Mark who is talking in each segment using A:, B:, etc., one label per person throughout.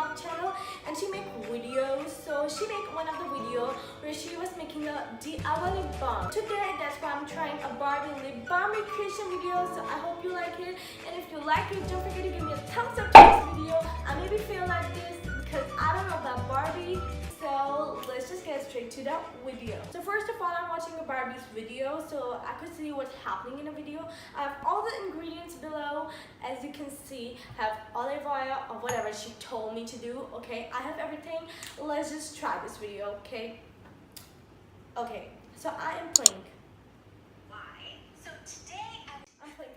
A: vlog channel and she make videos. So she made one of the video where she was making a DIY lip balm. Today that's why I'm trying a Barbie lip balm recreation video. So I hope you like it, and if you like it, don't forget to give me a thumbs up to this video. I maybe feel like this because I don't know about Barbie. So let's just get straight to the video. So first of all, I'm watching a Barbie's video so I could see what's happening in the video. I have all the ingredients below. As you can see, I have olive oil or whatever she told me to do. Okay, I have everything. Let's just try this video. Okay, so I am playing.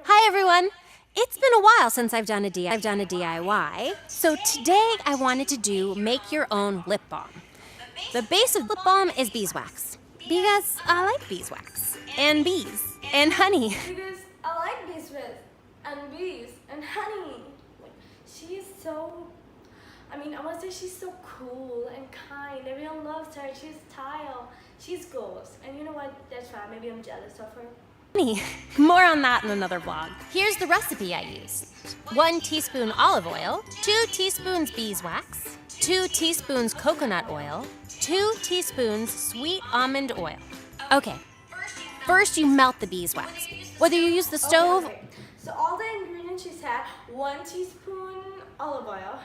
B: Hi everyone! It's been a while since I've done a DIY, so today I wanted to make your own lip balm. The base of lip balm is beeswax, because I like beeswax, and bees, and honey.
A: Because I like beeswax, and bees, and honey. Like, she is so, I want to say she's so cool and kind. Everyone loves her. She's style. She's goals. And you know what? That's fine. Maybe I'm jealous of her.
B: More on that in another vlog. Here's the recipe I used. 1 teaspoon olive oil, 2 teaspoons beeswax, 2 teaspoons coconut oil, 2 teaspoons sweet almond oil. Okay, first you melt the beeswax. Whether you use the stove...
A: Okay. So all the ingredients she said, 1 teaspoon olive oil,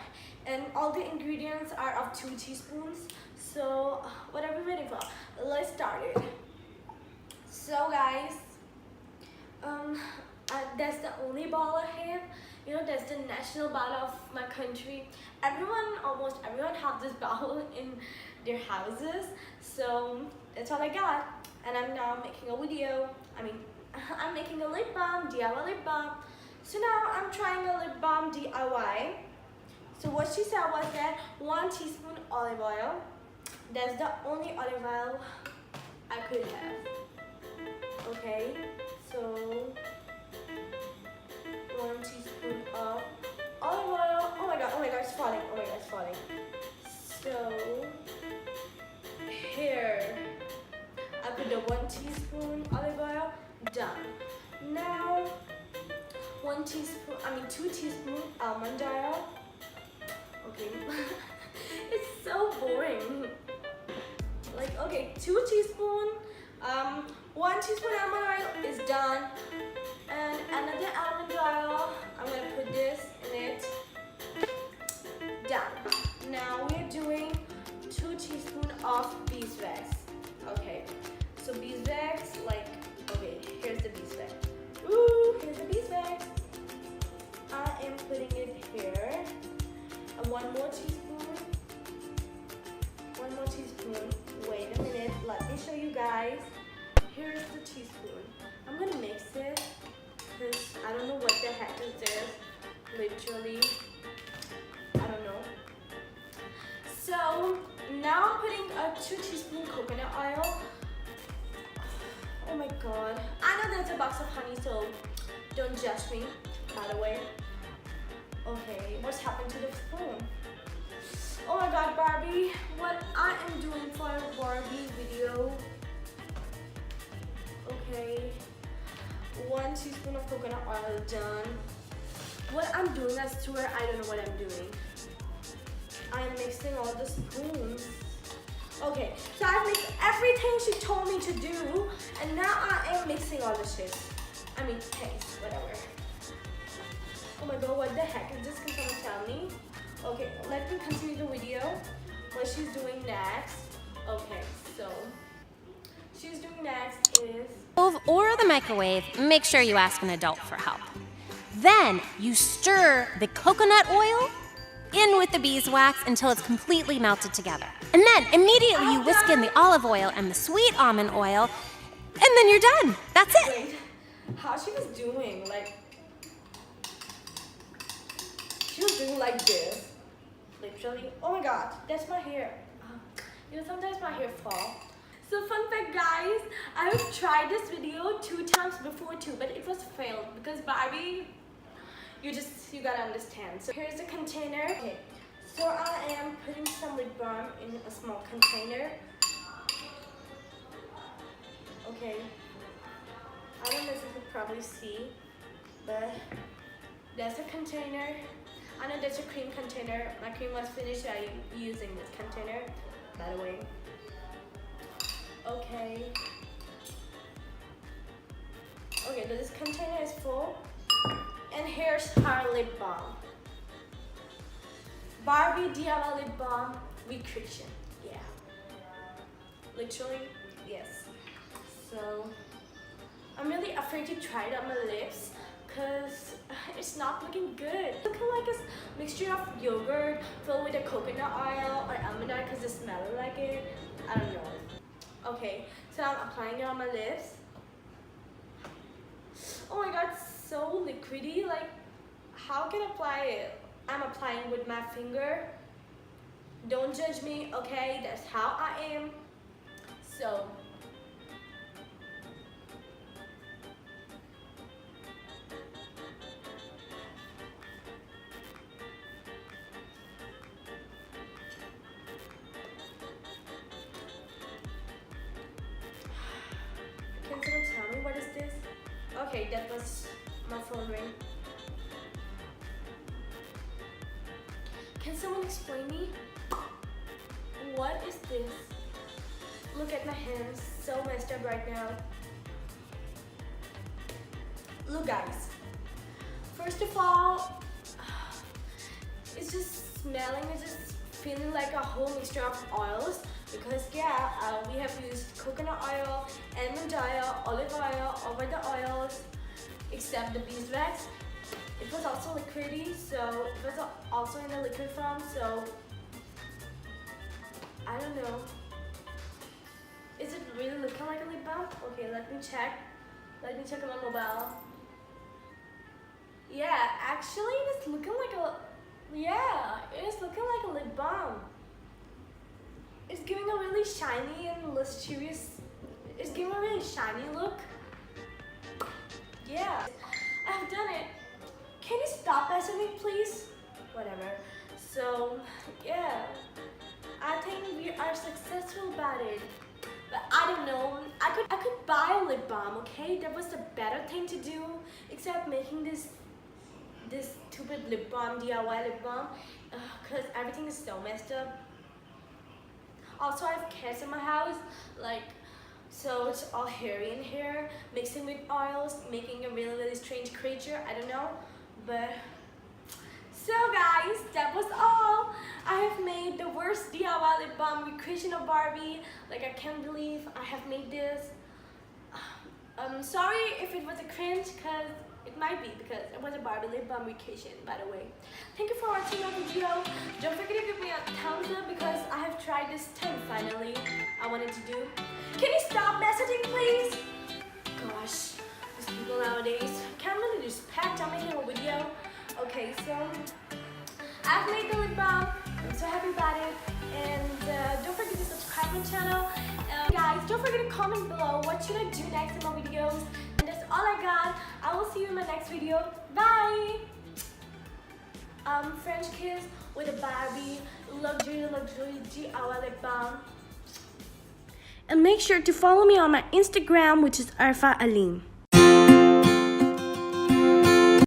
A: and all the ingredients are of 2 teaspoons. So what are we waiting for? Let's start it. So guys, that's the only ball I have. You know, that's the national ball of my country. Almost everyone have this ball in their houses. So that's all I got. And I'm now making a video. I'm making a lip balm, DIY lip balm. So now I'm trying a lip balm DIY. So what she said was that 1 teaspoon olive oil. That's the only olive oil I could have. Okay, so 1 teaspoon of olive oil. Oh my god, it's falling. It's falling. So here, I put the 1 teaspoon olive oil. Done. Now 2 teaspoon almond oil. Okay, it's so boring. Like, okay, 2 teaspoon. 1 teaspoon almond oil is done, and another almond oil, I'm gonna put this in it. Done. Now we're doing 2 teaspoons of beeswax. Okay, so beeswax, here's the beeswax. Ooh, here's the beeswax. I am putting it here. And 1 more teaspoon. 1 more teaspoon. Wait a minute, let me show you guys. Here's the teaspoon. I'm gonna mix it because I don't know what the heck is this. Literally, I don't know. So now I'm putting a 2 teaspoon coconut oil. Oh my god. I know there's a box of honey, so don't judge me, by the way. Okay, what's happened to the spoon? Oh my god, Barbie, what I am doing for a Barbie video. Okay, 1 teaspoon of coconut oil done. What I'm doing, I swear I don't know what I'm doing. I'm mixing all the spoons. Okay, so I've mixed everything she told me to do, and now I am mixing all the shit. Taste, whatever. Oh my god, what the heck is this? Can someone tell me? Okay, let me continue the video. What she's doing next. Okay, so she's doing next is...
B: or the microwave, make sure you ask an adult for help. Then you stir the coconut oil in with the beeswax until it's completely melted together. And then immediately you whisk in the olive oil and the sweet almond oil, and then you're done. That's it.
A: Wait, how she was doing? She was doing like this. Literally. Oh my god, that's my hair. Sometimes my hair fall. So fun fact, guys, I have tried this video 2 times before too, but it was failed because Barbie, you gotta understand. So here's the container. Okay, so I am putting some lip balm in a small container. Okay, I don't know if you could probably see, but that's a container. I know there's a cream container. My cream was finished. I'm using this container, by the way. Okay. Okay, this container is full. And here's her lip balm. Barbie DIY lip balm with cushion. Yeah. Literally, yes. So, I'm really afraid to try it on my lips because it's not looking good. It's looking like a mixture of yogurt filled with a coconut oil or almond oil because it smells like it. I don't know. Okay, so I'm applying it on my lips. Oh my god, it's so liquidy. Like, how can I apply it? I'm applying with my finger. Don't judge me, okay? That's how I am. So, can someone tell me what is this? Okay, that was my phone ring. Can someone explain me? What is this? Look at my hands, so messed up right now. Look guys, first of all, it's just smelling, it's just feeling like a whole mixture of oils because yeah, we have used coconut oil, almond oil, olive oil over the oils, except the beeswax. It was also liquidy, so it was also in a liquid form, so I don't know. Is it really looking like a lip balm? Okay, let me check. Let me check on my mobile. Yeah, actually it's looking like a, yeah, it is looking like a lip balm. It's giving a really shiny and lustrous, it's giving a really shiny look. Yeah, I've done it. Can you stop messing with me, please? Whatever. So, yeah, I think we are successful about it. But I don't know. I could buy a lip balm, okay? That was the better thing to do, except making this stupid lip balm, DIY lip balm, because everything is so messed up. Also, I have cats in my house, like, so it's all hairy in here, mixing with oils, making a really, really strange creature. I don't know. But so guys, that was all. I have made the worst DIY lip balm recreation of Barbie. Like, I can't believe I have made this. I'm sorry if it was a cringe, because it might be, because it was a Barbie lip balm recreation, by the way. Thank you for watching my video. Don't forget to give me a thumbs up because I have tried this thing finally I wanted to do. Can you stop messaging, please? Gosh, these people nowadays can't really respect. I'm making a video. Okay, so I've made the lip balm. I'm so happy about it. And don't forget to subscribe to my channel. Guys, don't forget to comment below what should I do next in my videos. And that's all I got. I will see you in my next video. Bye! French kiss with a Barbie luxury DIY lip balm. And make sure to follow me on my Instagram, which is Arfa Alim.